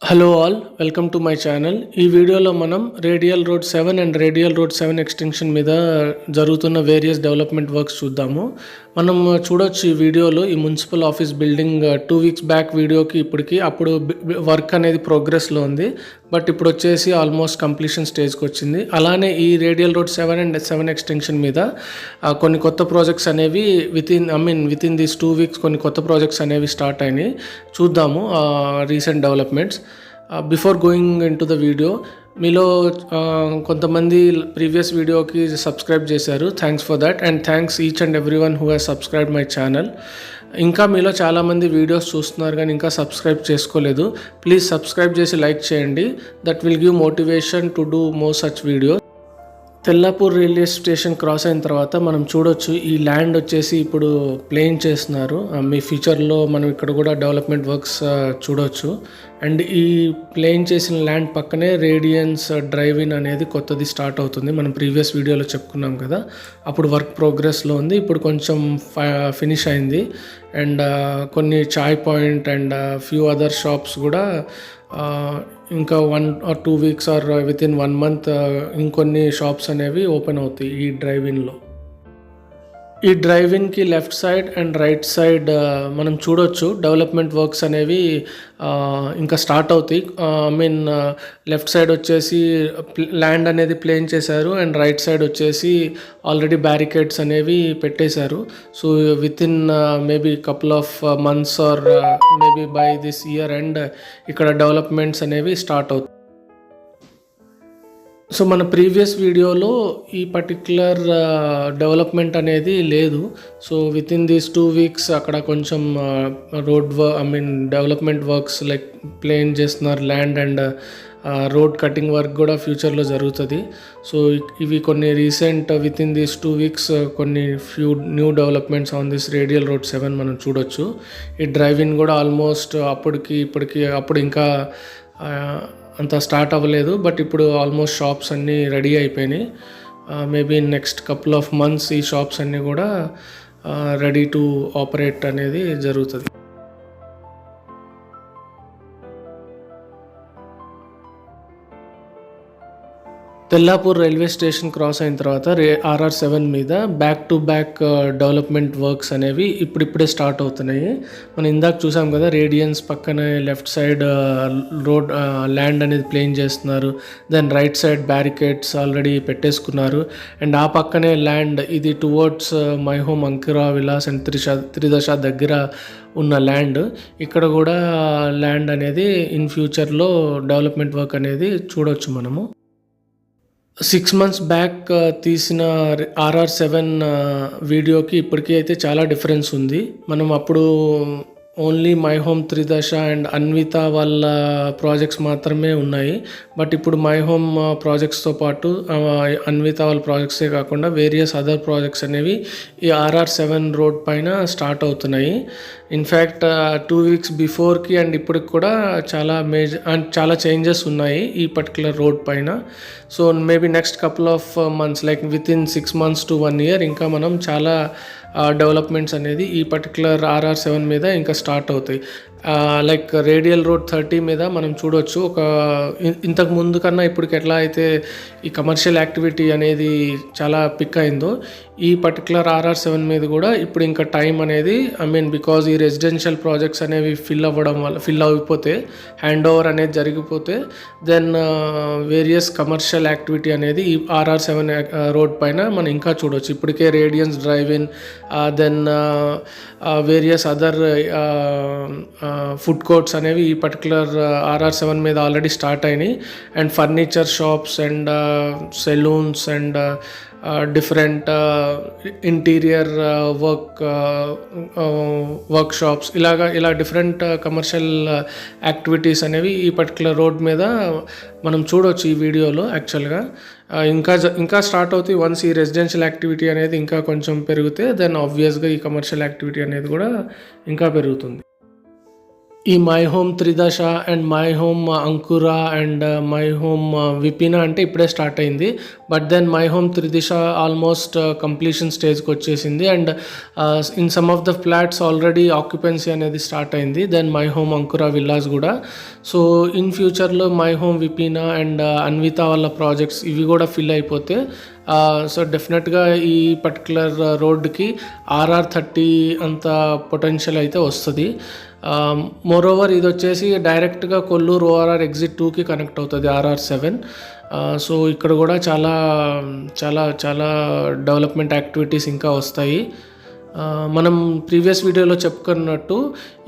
Hello all, welcome to my channel. ఈ వీడియోలో మనం radial road 7 and radial road 7 extension మీద జరుగుతున్న వేరియస్ డెవలప్మెంట్ వర్క్స్ చూద్దాము. మనం చూడొచ్చు ఈ వీడియోలో ఈ municipal office building 2 weeks back వీడియోకి ఇప్పటికి అప్పుడు వర్క్ అనేది ప్రోగ్రెస్లో ఉంది. బట్ ఇప్పుడు వచ్చేసి ఆల్మోస్ట్ కంప్లీషన్ స్టేజ్కి వచ్చింది. అలానే ఈ రేడియల్ రోడ్ 7 అండ్ 7 ఎక్స్టెన్షన్ మీద కొన్ని కొత్త ప్రాజెక్ట్స్ అనేవి వితిన్ దీస్ 2 వీక్స్ కొన్ని కొత్త ప్రాజెక్ట్స్ అనేవి స్టార్ట్ అయినాయి. చూద్దాము recent developments. Before going in to the video, మీలో కొంతమంది ప్రీవియస్ వీడియోకి సబ్స్క్రైబ్ చేశారు. Thanks for that and thanks each and every one who has subscribe my channel. ఇంకా మీలో చాలామంది వీడియోస్ చూస్తున్నారు కానీ ఇంకా సబ్స్క్రైబ్ చేసుకోలేదు. ప్లీజ్ సబ్స్క్రైబ్ చేసి లైక్ చేయండి. That will give motivation to do more such video. Tellapur railway station cross అయిన తర్వాత మనం చూడొచ్చు ఈ ల్యాండ్ వచ్చేసి ఇప్పుడు ప్లేన్ చేస్తున్నారు. మీ ఫ్యూచర్లో మనం ఇక్కడ కూడా డెవలప్మెంట్ వర్క్స్ చూడొచ్చు. అండ్ ఈ ప్లేన్ చేసిన ల్యాండ్ పక్కనే రేడియన్స్ డ్రైవ్ ఇన్ అనేది కొత్తది స్టార్ట్ అవుతుంది. మనం ప్రీవియస్ వీడియోలో చెప్పుకున్నాం కదా, అప్పుడు వర్క్ ప్రోగ్రెస్లో ఉంది. ఇప్పుడు కొంచెం ఫినిష్ అయింది. అండ్ కొన్ని Chai Point and few other shops కూడా ఇంకా 1 or 2 weeks or within 1 month ఇంకొన్ని షాప్స్ అనేవి ఓపెన్ అవుతాయి ఈ డ్రైవ్ ఇన్లో. ఈ డ్రైవ్ ఇన్కి left side and right side మనం చూడొచ్చు డెవలప్మెంట్ వర్క్స్ అనేవి ఇంకా స్టార్ట్ అవుతాయి. లెఫ్ట్ సైడ్ వచ్చేసి ల్యాండ్ అనేది ప్లేన్ చేశారు అండ్ రైట్ సైడ్ వచ్చేసి ఆల్రెడీ బ్యారికేడ్స్ అనేవి పెట్టేశారు. So within maybe couple of months or maybe by this year and ఇక్కడ డెవలప్మెంట్స్ అనేవి స్టార్ట్ అవుతాయి. సో మన ప్రీవియస్ వీడియోలో ఈ పర్టిక్యులర్ డెవలప్మెంట్ అనేది లేదు. సో వితిన్ దీస్ 2 వీక్స్ అక్కడ కొంచెం డెవలప్మెంట్ వర్క్స్ లైక్ ప్లేన్ చేస్తున్నారు land and road cutting work కూడా ఫ్యూచర్లో జరుగుతుంది. సో ఇవి కొన్ని రీసెంట్ వితిన్ దీస్ 2 వీక్స్ కొన్ని few new developments on this radial road 7 మనం చూడొచ్చు. ఈ డ్రైవ్ ఇన్ కూడా ఆల్మోస్ట్ అప్పుడు ఇంకా అంత స్టార్ట్ అవ్వలేదు. బట్ ఇప్పుడు ఆల్మోస్ట్ షాప్స్ అన్నీ రెడీ అయిపోయినాయి. Maybe next couple of months ఈ షాప్స్ అన్నీ కూడా రెడీ టు ఆపరేట్ అనేది జరుగుతుంది. తెల్లాపూర్ రైల్వే స్టేషన్ క్రాస్ అయిన తర్వాత RR7 మీద back to back development works అనేవి ఇప్పుడిప్పుడే స్టార్ట్ అవుతున్నాయి. మనం ఇందాక చూసాం కదా, రేడియన్స్ పక్కనే లెఫ్ట్ సైడ్ రోడ్ ల్యాండ్ అనేది ప్లేన్ చేస్తున్నారు. Then right side barricades already పెట్టేసుకున్నారు. అండ్ ఆ పక్కనే ల్యాండ్ ఇది towards My Home Ankira villas and Tridasa దగ్గర ఉన్న ల్యాండ్. ఇక్కడ కూడా ల్యాండ్ అనేది ఇన్ ఫ్యూచర్లో డెవలప్మెంట్ వర్క్ అనేది చూడొచ్చు మనము. 6 months బ్యాక్ తీసిన RR7 వీడియోకి ఇప్పటికీ అయితే చాలా డిఫరెన్స్ ఉంది. మనం అప్పుడు only My Home Tridasa and Anvita వాళ్ళ ప్రాజెక్ట్స్ మాత్రమే ఉన్నాయి. బట్ ఇప్పుడు మై హోమ్ ప్రాజెక్ట్స్తో పాటు అన్విత వాళ్ళ ప్రాజెక్ట్సే కాకుండా వేరియస్ అదర్ ప్రాజెక్ట్స్ అనేవి ఈ RR7 రోడ్ పైన స్టార్ట్ అవుతున్నాయి. ఇన్ఫ్యాక్ట్ 2 వీక్స్ బిఫోర్కి అండ్ ఇప్పటికి కూడా చాలా చేంజెస్ ఉన్నాయి ఈ పర్టికులర్ రోడ్ పైన. So maybe next couple of months like within 6 months to 1 year ఇంకా మనం చాలా డెవలప్మెంట్స్ అనేది ఈ పర్టికులర్ RR7 మీద ఇంకా స్టార్ట్ అవుతాయి. లైక్ రేడియల్ రోడ్ 30 మీద మనం చూడొచ్చు ఇంతకు ముందు కన్నా ఇప్పటికి ఎట్లా అయితే ఈ కమర్షియల్ యాక్టివిటీ అనేది చాలా పిక్ అయిందో, ఈ పర్టికులర్ RR7 మీద కూడా ఇప్పుడు ఇంకా టైం అనేది బికాజ్ ఈ రెసిడెన్షియల్ ప్రాజెక్ట్స్ అనేవి ఫిల్ అయిపోతే హ్యాండ్ ఓవర్ అనేది జరిగిపోతే దెన్ వేరియస్ కమర్షియల్ యాక్టివిటీ అనేది ఈ RR7 రోడ్ పైన మనం ఇంకా చూడవచ్చు. ఇప్పటికే radiance drive in, then various other food courts అనేవి ఈ పర్టికులర్ RR7 మీద ఆల్రెడీ స్టార్ట్ అయినాయి. And furniture shops and salons and different interior work shops ఇలా డిఫరెంట్ కమర్షియల్ యాక్టివిటీస్ అనేవి ఈ పర్టికులర్ రోడ్ మీద మనం చూడవచ్చు ఈ వీడియోలో. యాక్చువల్గా ఇంకా స్టార్ట్ అవుతాయి. వన్స్ ఈ రెసిడెన్షియల్ యాక్టివిటీ అనేది ఇంకా కొంచెం పెరిగితే దెన్ ఆబ్వియస్గా ఈ కమర్షియల్ యాక్టివిటీ అనేది కూడా ఇంకా పెరుగుతుంది. ఈ My Home Tridasa and My Home Ankura and My Home Vipina అంటే ఇప్పుడే స్టార్ట్ అయింది. But then My Home Tridisha almost completion స్టేజ్కి వచ్చేసింది. And in some of the flats already occupancy అనేది స్టార్ట్ అయింది. Then My Home Ankura villas కూడా. సో ఇన్ ఫ్యూచర్లో My Home Vipina and Anvita వాళ్ళ ప్రాజెక్ట్స్ ఇవి కూడా ఫిల్ అయిపోతే సో డెఫినెట్గా ఈ పర్టికులర్ రోడ్డుకి RR30 అంత పొటెన్షియల్ అయితే వస్తుంది. మోరోవర్ ఇది వచ్చేసి డైరెక్ట్గా కొల్లూరు ORR ఎగ్జిట్ 2కి కనెక్ట్ అవుతుంది RR7. సో ఇక్కడ కూడా చాలా చాలా చాలా డెవలప్మెంట్ యాక్టివిటీస్ ఇంకా వస్తాయి. మనం ప్రీవియస్ వీడియోలో చెప్పుకున్నట్టు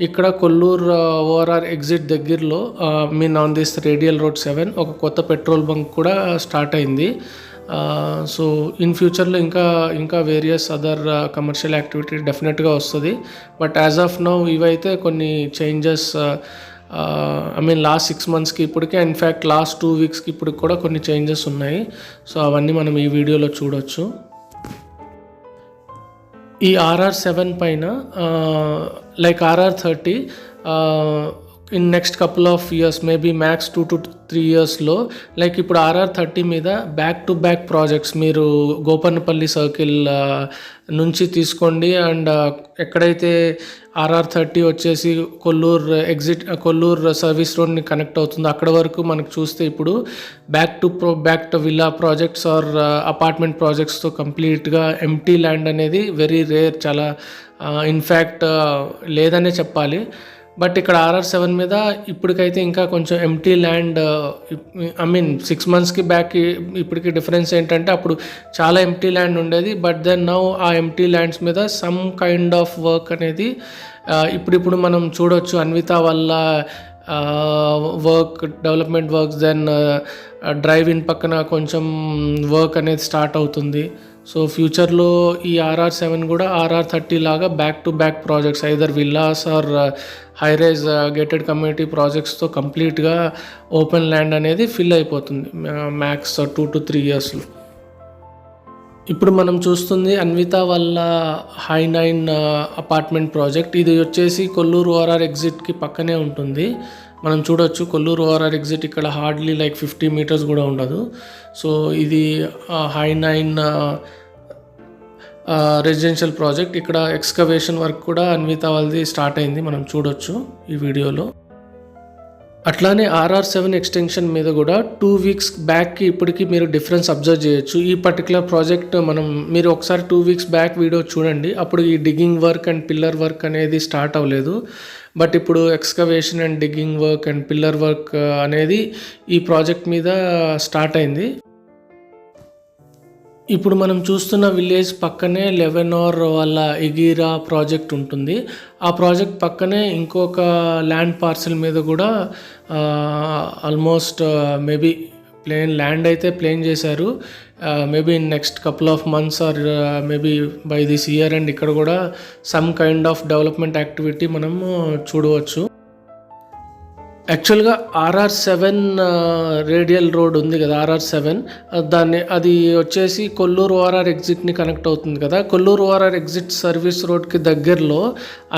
ఇక్కడ కొల్లూరు ORR ఎగ్జిట్ దగ్గరలో mean on this radial road 7 ఒక కొత్త పెట్రోల్ బంక్ కూడా స్టార్ట్ అయింది. సో ఇన్ ఫ్యూచర్లో ఇంకా వేరియస్ అదర్ కమర్షియల్ యాక్టివిటీ డెఫినెట్గా వస్తుంది. బట్ యాజ్ ఆఫ్ నౌ ఇవైతే కొన్ని చేంజెస్ లాస్ట్ 6 monthsకి ఇప్పటికే ఇన్ఫ్యాక్ట్ లాస్ట్ 2 weeksకి ఇప్పటికి కూడా కొన్ని చేంజెస్ ఉన్నాయి. సో అవన్నీ మనం ఈ వీడియోలో చూడొచ్చు. ఈ RR7 పైన like RR30 in next couple of years maybe max 2 to 3 yearsలో లైక్ ఇప్పుడు RR30 మీద బ్యాక్ టు బ్యాక్ ప్రాజెక్ట్స్ మీరు గోపన్నపల్లి సర్కిల్ నుంచి తీసుకోండి. అండ్ ఎక్కడైతే RR30 వచ్చేసి కొల్లూరు సర్వీస్ రోడ్ని కనెక్ట్ అవుతుందో అక్కడ వరకు మనకు చూస్తే ఇప్పుడు back to villa projects or apartment ప్రాజెక్ట్స్తో కంప్లీట్గా ఎంప్టీ ల్యాండ్ అనేది వెరీ రేర్, చాలా ఇన్ఫ్యాక్ట్ లేదనే చెప్పాలి. బట్ ఇక్కడ RR7 మీద ఇప్పటికైతే ఇంకా కొంచెం ఎంప్టీ ల్యాండ్ 6 monthsకి బ్యాక్ ఇప్పటికి డిఫరెన్స్ ఏంటంటే అప్పుడు చాలా ఎంప్టీ ల్యాండ్ ఉండేది. బట్ దెన్ నౌ ఆ ఎంప్టీ ల్యాండ్స్ మీద సమ్ కైండ్ ఆఫ్ వర్క్ అనేది ఇప్పుడు మనం చూడొచ్చు. అన్విత వల్ల work development works, then drive in పక్కన కొంచెం వర్క్ అనేది స్టార్ట్ అవుతుంది. సో ఫ్యూచర్లో ఈ RR7 కూడా RR30 లాగా back to back projects either villas or high rise gated community ప్రాజెక్ట్స్తో కంప్లీట్గా ఓపెన్ ల్యాండ్ అనేది ఫిల్ అయిపోతుంది మ్యాక్స్ 2 to 3 yearsలో. ఇప్పుడు మనం చూస్తుంది అన్విత వల్ల హై9 అపార్ట్మెంట్ ప్రాజెక్ట్. ఇది వచ్చేసి కొల్లూరు ORR ఎగ్జిట్కి పక్కనే ఉంటుంది. మనం చూడొచ్చు కొల్లూరు ORR ఎగ్జిట్ ఇక్కడ హార్డ్లీ లైక్ 50 meters కూడా ఉండదు. సో ఇది హై9 రెసిడెన్షియల్ ప్రాజెక్ట్. ఇక్కడ ఎక్స్కవేషన్ వర్క్ కూడా అన్విత వాళ్ళది స్టార్ట్ అయింది, మనం చూడొచ్చు ఈ వీడియోలో. అట్లానే RR7 ఎక్స్టెన్షన్ మీద కూడా 2 weeks బ్యాక్కి ఇప్పటికి మీరు డిఫరెన్స్ అబ్జర్వ్ చేయొచ్చు. ఈ పర్టికులర్ ప్రాజెక్ట్ మీరు ఒకసారి 2 weeks బ్యాక్ వీడియో చూడండి, అప్పుడు ఈ digging work and pillar work అనేది స్టార్ట్ అవ్వలేదు. బట్ ఇప్పుడు excavation and digging work and pillar work అనేది ఈ ప్రాజెక్ట్ మీద స్టార్ట్ అయింది. ఇప్పుడు మనం చూస్తున్న విలేజ్ పక్కనే 11 వాళ్ళ ఎగీరా ప్రాజెక్ట్ ఉంటుంది. ఆ ప్రాజెక్ట్ పక్కనే ఇంకొక ల్యాండ్ పార్సెల్ మీద కూడా ఆల్మోస్ట్ మేబీ ల్యాండ్ అయితే ప్లేన్ చేశారు. Maybe in next couple of months or maybe by this year and ఇక్కడ కూడా some kind of development activity మనము చూడవచ్చు. యాక్చువల్గా RR7 రేడియల్ రోడ్ ఉంది కదా, RR7 అది వచ్చేసి కొల్లూరు ORR ఎగ్జిట్ని కనెక్ట్ అవుతుంది కదా. కొల్లూరు ORR ఎగ్జిట్ సర్వీస్ రోడ్కి దగ్గరలో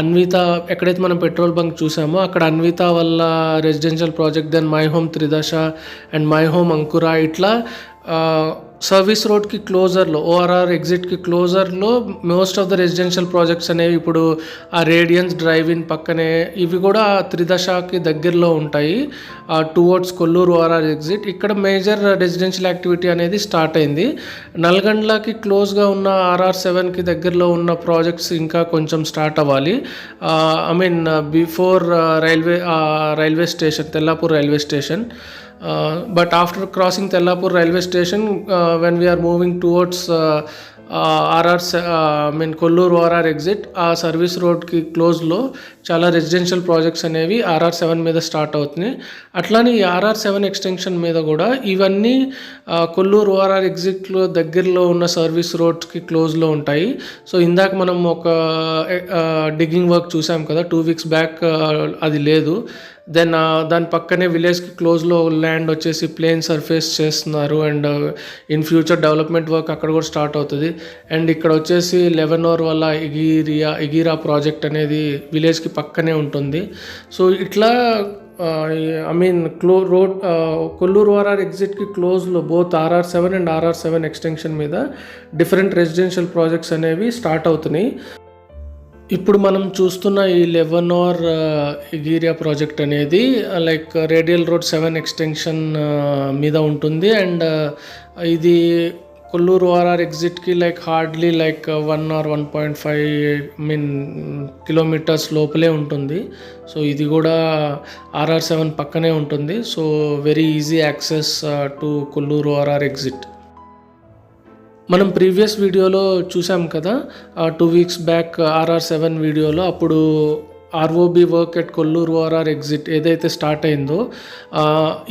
అన్విత ఎక్కడైతే మనం పెట్రోల్ బంక్ చూసామో అక్కడ అన్విత వల్ల residential project, then My Home Tridasa and My Home Ankura ఇట్లా సర్వీస్ రోడ్కి క్లోజర్లో ORR ఎగ్జిట్కి క్లోజర్లో most of the residential projects అనేవి ఇప్పుడు ఆ రేడియన్స్ డ్రైవ్ ఇన్ పక్కనే ఇవి కూడా త్రిదశకి దగ్గరలో ఉంటాయి టువర్డ్స్ కొల్లూరు ORR ఎగ్జిట్. ఇక్కడ మేజర్ రెసిడెన్షియల్ యాక్టివిటీ అనేది స్టార్ట్ అయింది. నల్గొండకి క్లోజ్గా ఉన్న RR7కి దగ్గరలో ఉన్న ప్రాజెక్ట్స్ ఇంకా కొంచెం స్టార్ట్ అవ్వాలి. Before railway station, Tellapur railway station. But after crossing Tellapur railway station, when we are moving towards Kollur ORR exit, ఆ సర్వీస్ రోడ్కి క్లోజ్లో చాలా రెసిడెన్షియల్ ప్రాజెక్ట్స్ అనేవి RR7 మీద స్టార్ట్ అవుతున్నాయి. అట్లానే ఈ RR7 ఎక్స్టెన్షన్ మీద కూడా ఇవన్నీ కొల్లూరు ORR ఎగ్జిట్లో దగ్గరలో ఉన్న సర్వీస్ రోడ్స్కి క్లోజ్లో ఉంటాయి. సో ఇందాక మనం ఒక డిగ్గింగ్ వర్క్ చూసాం కదా 2 weeks బ్యాక్, అది లేదు. దెన్ దాని పక్కనే విలేజ్కి క్లోజ్లో ల్యాండ్ వచ్చేసి ప్లేన్ సర్ఫేస్ చేస్తున్నారు. And in future development work అక్కడ కూడా స్టార్ట్ అవుతుంది. అండ్ ఇక్కడ వచ్చేసి లెవెనోర్ వల్ల ఇగీరా ప్రాజెక్ట్ అనేది విలేజ్కి పక్కనే ఉంటుంది. సో ఇట్లా రోడ్ కొల్లూరు ఆర్ఆర్ ఎగ్జిట్కి క్లోజ్లో both RR7 and RR7 extension మీద డిఫరెంట్ రెసిడెన్షియల్ ప్రాజెక్ట్స్ అనేవి స్టార్ట్ అవుతున్నాయి. ఇప్పుడు మనం చూస్తున్న ఈ లెవెనోర్ ఇగీరియా ప్రాజెక్ట్ అనేది లైక్ రేడియల్ రోడ్ 7 ఎక్స్టెన్షన్ మీద ఉంటుంది. అండ్ ఇది కొల్లూరు ఆర్ఆర్ ఎగ్జిట్కి like hardly like 1 or 1.5 kilometres లోపలే ఉంటుంది. సో ఇది కూడా RR7 పక్కనే ఉంటుంది. So very easy access to Kollur RR exit. మనం ప్రీవియస్ వీడియోలో చూసాం కదా, 2 weeks బ్యాక్ RR7 వీడియోలో, అప్పుడు ROB work at Kollur RR exit ఏదైతే స్టార్ట్ అయిందో,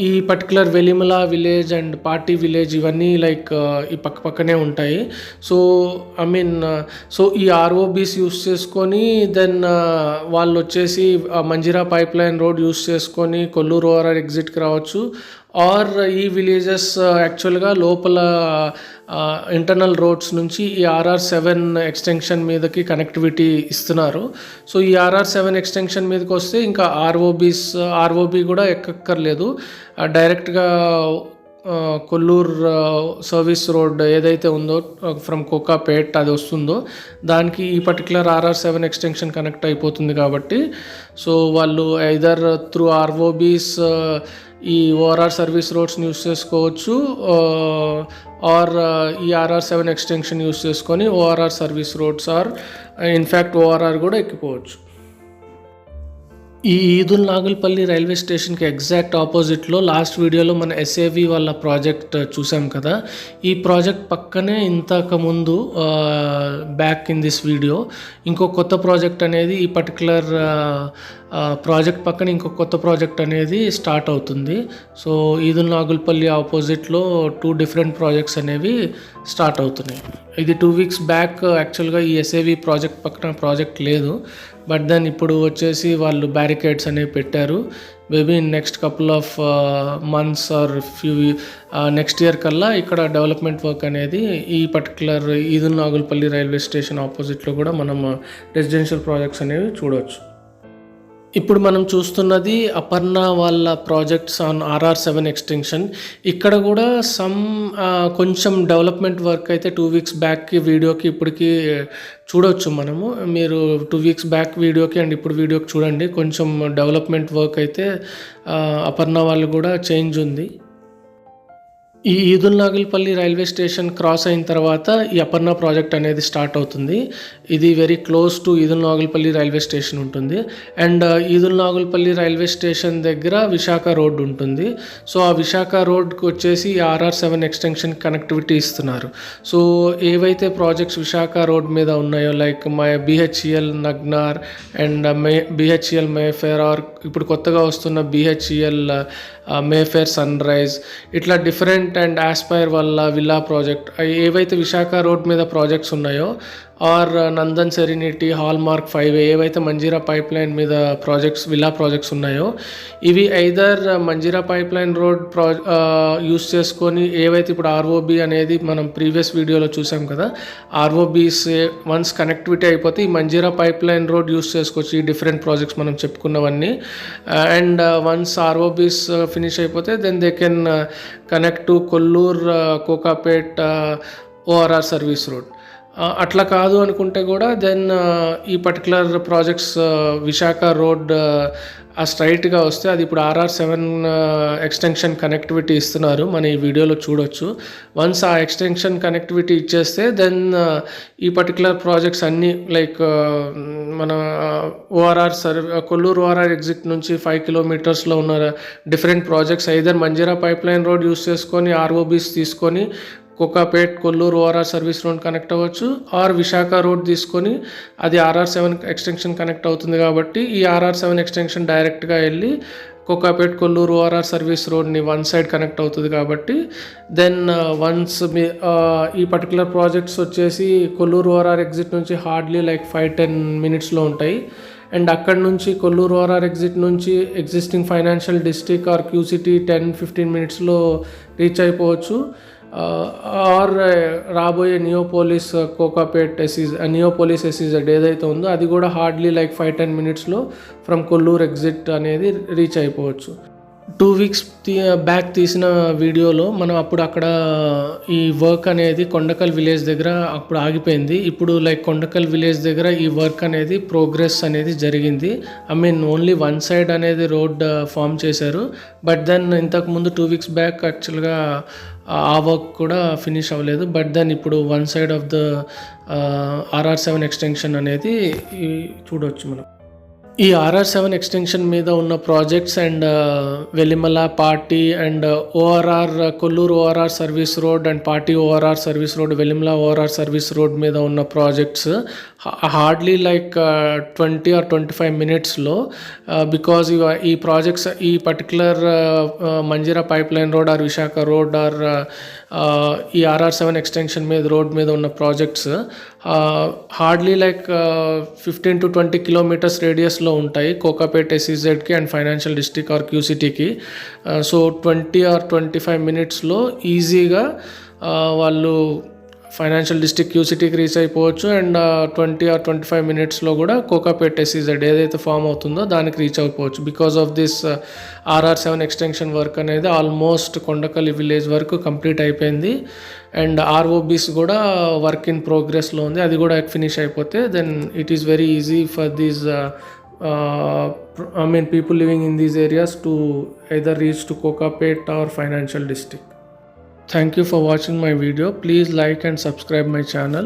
ఈ particular Velimala village and Pati village ఇవన్నీ లైక్ ఈ పక్కనే ఉంటాయి. సో సో ఈ ROBs యూస్ చేసుకొని దెన్ వాళ్ళు వచ్చేసి Manjira pipe line road use చేసుకొని కొల్లూరు ఆర్ఆర్ ఎగ్జిట్కి రావచ్చు. ఆర్ ఈ విలేజెస్ యాక్చువల్గా లోపల ఇంటర్నల్ రోడ్స్ నుంచి ఈ RR7 ఎక్స్టెన్షన్ మీదకి కనెక్టివిటీ ఇస్తున్నారు. సో ఈ RR7 ఎక్స్టెన్షన్ మీదకి వస్తే ఇంకా ROB కూడా ఎక్కక్కర్లేదు. డైరెక్ట్గా కొల్లూరు సర్వీస్ రోడ్ ఏదైతే ఉందో ఫ్రమ్ కోకాపేట్ అది వస్తుందో దానికి ఈ పర్టికులర్ RR7 ఎక్స్టెన్షన్ కనెక్ట్ అయిపోతుంది. కాబట్టి సో వాళ్ళు ఐదర్ త్రూ ROBs ఈ ORR సర్వీస్ రోడ్స్ని యూస్ చేసుకోవచ్చు, ఆర్ ఈ RR7 ఎక్స్టెన్షన్ యూస్ చేసుకొని ORR service roads or in fact ORR కూడా ఎక్కిపోవచ్చు. ఈ ఈదుల్ నాగులపల్లి రైల్వే స్టేషన్కి ఎగ్జాక్ట్ ఆపోజిట్లో లాస్ట్ వీడియోలో మన SAV వాళ్ళ ప్రాజెక్ట్ చూసాం కదా. ఈ ప్రాజెక్ట్ పక్కనే ఇంతకు ముందు బ్యాక్ ఇన్ దిస్ వీడియో ఇంకో కొత్త ప్రాజెక్ట్ అనేది ఈ పర్టికులర్ ప్రాజెక్ట్ పక్కన ఇంకో కొత్త ప్రాజెక్ట్ అనేది స్టార్ట్ అవుతుంది. సో ఈదుల్ నాగులపల్లి ఆపోజిట్లో 2 డిఫరెంట్ ప్రాజెక్ట్స్ అనేవి స్టార్ట్ అవుతున్నాయి. ఇది 2 weeks బ్యాక్ యాక్చువల్గా ఈ SAV ప్రాజెక్ట్ పక్కన ప్రాజెక్ట్ లేదు, బట్ దెన్ ఇప్పుడు వచ్చేసి వాళ్ళు బ్యారికేడ్స్ అనేవి పెట్టారు. Maybe next couple of months are next year కల్లా ఇక్కడ డెవలప్మెంట్ వర్క్ అనేది ఈ particular Eid-ul Nagulapalli railway station ఆపోజిట్లో కూడా మనం రెసిడెన్షియల్ ప్రాజెక్ట్స్ అనేవి చూడవచ్చు. ఇప్పుడు మనం చూస్తున్నది అపర్ణ వాళ్ళ ప్రాజెక్ట్స్ ఆన్ RR7 ఎక్స్టెన్షన్. ఇక్కడ కూడా కొంచెం డెవలప్మెంట్ వర్క్ అయితే 2 weeks బ్యాక్కి వీడియోకి ఇప్పటికి చూడవచ్చు మనము. మీరు 2 weeks బ్యాక్ వీడియోకి అండ్ ఇప్పుడు వీడియోకి చూడండి, కొంచెం డెవలప్మెంట్ వర్క్ అయితే అపర్ణ వాళ్ళు కూడా చేంజ్ ఉంది. ఈ Eid-ul Nagulapalli railway station cross అయిన తర్వాత ఈ అపర్ణ ప్రాజెక్ట్ అనేది స్టార్ట్ అవుతుంది. ఇది very close to Edul Nagulapalli railway station ఉంటుంది. And Edul Nagulapalli railway station దగ్గర విశాఖ రోడ్ ఉంటుంది. సో ఆ విశాఖ రోడ్కి వచ్చేసి RR7 ఎక్స్టెన్షన్ కనెక్టివిటీ ఇస్తున్నారు. సో ఏవైతే ప్రాజెక్ట్స్ విశాఖ రోడ్ మీద ఉన్నాయో లైక్ BHEL నగ్నార్ అండ్ BHEL మేఫేర్, ఆర్ ఇప్పుడు కొత్తగా వస్తున్న BHEL మేఫేర్ సన్ రైజ్, ఇట్లా డిఫరెంట్ అండ్ ఆస్పైర్ వల్ల విల్లా ప్రాజెక్ట్, ఏవైతే విశాఖ రోడ్ మీద ప్రాజెక్ట్స్ ఉన్నాయో, ఆర్ నందన్ సెరెనిటీ, హాల్మార్క్ 5 ఏవైతే మంజీరా పైప్ లైన్ మీద విల్లా ప్రాజెక్ట్స్ ఉన్నాయో, ఇవి either Manjira pipe line road use చేసుకొని ఏవైతే ఇప్పుడు ROB అనేది మనం ప్రీవియస్ వీడియోలో చూసాం కదా, ROBs వన్స్ కనెక్టివిటీ అయిపోతే ఈ Manjira pipe line road use చేసుకోవచ్చు ఈ డిఫరెంట్ ప్రాజెక్ట్స్ మనం చెప్పుకున్నవన్నీ. అండ్ వన్స్ ROBs ఫినిష్ అయిపోతే then they can connect to Kollur Kokapet ORR service road. అట్లా కాదు అనుకుంటే కూడా దెన్ ఈ పర్టికులర్ ప్రాజెక్ట్స్ విశాఖ రోడ్ స్ట్రైట్గా వస్తే అది ఇప్పుడు RR7 ఎక్స్టెన్షన్ కనెక్టివిటీ ఇస్తున్నారు, మన ఈ వీడియోలో చూడొచ్చు. వన్స్ ఆ ఎక్స్టెన్షన్ కనెక్టివిటీ ఇచ్చేస్తే దెన్ ఈ పర్టికులర్ ప్రాజెక్ట్స్ అన్నీ లైక్ మన కొల్లూరు ORR ఎగ్జిట్ నుంచి 5 kilometers ఉన్న different projects either Manjira pipe line road use చేసుకొని ROBs తీసుకొని Kokapet Kollur ORR service road connect అవ్వచ్చు, ఆర్ విశాఖ రోడ్ తీసుకొని అది RR7 ఎక్స్టెన్షన్ కనెక్ట్ అవుతుంది. కాబట్టి ఈ RR7 ఎక్స్టెన్షన్ డైరెక్ట్గా వెళ్ళి కోకాపేట్ కొల్లూరు ORR సర్వీస్ రోడ్ని వన్ సైడ్ కనెక్ట్ అవుతుంది. కాబట్టి దెన్ వన్స్ ఈ పర్టికులర్ ప్రాజెక్ట్స్ వచ్చేసి కొల్లూరు ORR ఎగ్జిట్ నుంచి హార్డ్లీ లైక్ 5-10 minutesలో ఉంటాయి. అండ్ అక్కడ నుంచి కొల్లూరు ఓఆర్ఆర్ ఎగ్జిట్ నుంచి existing financial district or Q City 10-15 మినిట్స్లో రీచ్ అయిపోవచ్చు. ఆర్ రాబోయే నియోపోలిస్ కోకాపేట్ నియోపోలిస్ ఎస్ఈజెడ్ ఏదైతే ఉందో అది కూడా హార్డ్లీ లైక్ 5-10 మినిట్స్లో ఫ్రమ్ కొల్లూరు ఎగ్జిట్ అనేది రీచ్ అయిపోవచ్చు. 2 వీక్స్ బ్యాక్ తీసిన వీడియోలో మనం అప్పుడు అక్కడ ఈ వర్క్ అనేది కొండకల్ విలేజ్ దగ్గర అప్పుడు ఆగిపోయింది. ఇప్పుడు లైక్ కొండకల్ విలేజ్ దగ్గర ఈ వర్క్ అనేది ప్రోగ్రెస్ అనేది జరిగింది. ఓన్లీ వన్ సైడ్ అనేది రోడ్ ఫామ్ చేశారు. బట్ దెన్ ఇంతకుముందు 2 వీక్స్ బ్యాక్ యాక్చువల్గా ఆ వర్క్ కూడా ఫినిష్ అవ్వలేదు. బట్ దెన్ ఇప్పుడు one side of the RR7 extension అనేది చూడవచ్చు మనం. ఈ RR7 ఎక్స్టెన్షన్ మీద ఉన్న projects and Velimala Pati and ORR Kollur ORR service road and Pati ORR service road Velimala ORR service road మీద ఉన్న ప్రాజెక్ట్స్ హార్డ్లీ లైక్ 20 or 25 మినిట్స్లో బికాజ్ ఈ ప్రాజెక్ట్స్ ఈ particular Manjira pipe line road or Visakha road or ఈ RR7 ఎక్స్టెన్షన్ మీద road మీద ఉన్న projects hardly like 15 to 20 kilometres రేడియస్లో ఉంటాయి కోకాపేట్ ఎస్ఈజెడ్కి అండ్ ఫైనాన్షియల్ డిస్ట్రిక్ట్ ఆర్ క్యూసిటీకి. సో 20 or 25 మినిట్స్లో ఈజీగా వాళ్ళు ఫైనాన్షియల్ డిస్ట్రిక్ట్ క్యూసిటీకి రీచ్ అయిపోవచ్చు. అండ్ 20 or 25 మినిట్స్లో కూడా కోకాపేట్ ఎస్ఈజెడ్ ఏదైతే ఫామ్ అవుతుందో దానికి రీచ్ అయిపోవచ్చు. Because of this RR7 extension work అనేది ఆల్మోస్ట్ కొండకల్లి విలేజ్ వరకు కంప్లీట్ అయిపోయింది. అండ్ ROBs కూడా వర్క్ ఇన్ ప్రోగ్రెస్లో ఉంది. అది కూడా ఫినిష్ అయిపోతే then it is very easy for these people living in these areas to either reach to Kokapet or financial district. Thank you for watching my video. Please like and subscribe my channel.